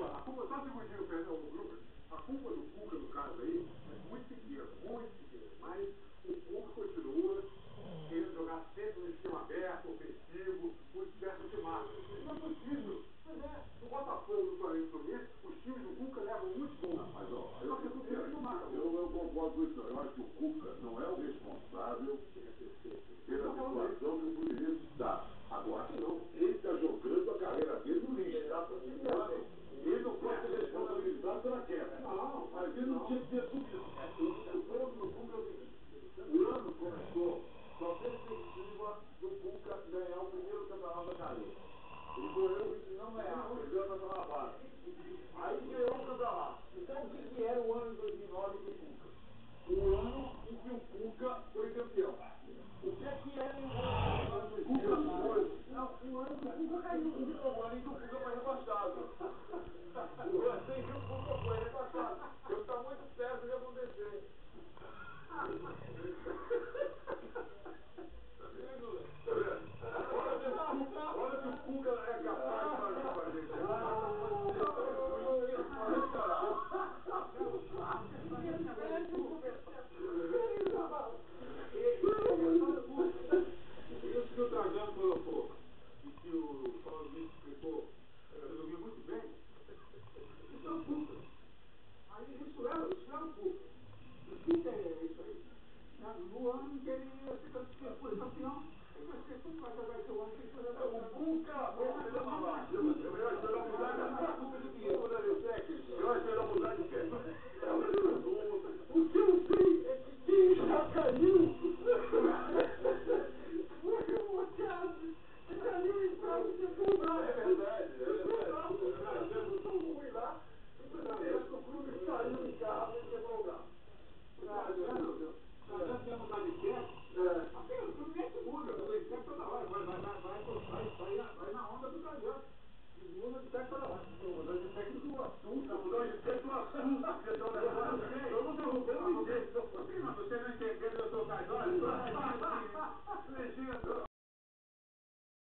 A culpa, só um segundinho, perdão, Gruber. A culpa do Cuca, no caso aí, é muito pequena, mas o Cuca continua querendo jogar sempre no esquema aberto, ofensivo, com diversos de marca. Não é possível. Mas é, no Botafogo, no Flamengo, no Fluminense, os times do Cuca levam muito bom. Mas, ó, eu concordo com isso. Eu acho que o Cuca não é o responsável pela situação que o Fluminense está. Agora não. Ele está jogando a carreira dele no lixo. Ele não pode ser responsabilizado pela queda. Não, mas ele não tinha que ter tudo isso. O problema do Cuca é o seguinte: o ano começou com a perspectiva do Cuca ganhar o primeiro campeonato da carreira. Ele correu e não ganhava, perdeu a campeonato base. Aí ganhou o campeonato. Então o que era o ano de 2009 do Cuca? O ano em que o Cuca foi campeão. O que é que era o ano do Cuca foi? Não, o ano que o Cuca caiu. O ano em que o Cuca foi rebaixado. O ano em que o Cuca foi rebaixado. Eu estou muito perto de acontecer. Olha que o Cuca é capaz de fazer. Isso que o Trajano colocou, e que o Paulo Luiz explicou, resumiu muito bem, isso é o Cuca. Aí isso é o Cuca. O Cuca é isso aí. No ano em que ele foi campeão, ele vai ser tudo, vai jogar esse ano que ele foi campeão. O Cuca, eu acho melhor mudar de técnico. Eu acho melhor mudar de técnico. O que eu sei é que quem já caiu foi o Thiago. Caiu em casa de pular. É verdade. Os caras são ruins lá. O clube saiu em casa e quebrou o gato. Já quer mudar de técnico? Apenas o Fluminense muda. O técnico toda hora. Vai na onda do Trajano. Muda de técnico toda hora. Muda de técnico do assunto. Muda de técnico do assunto.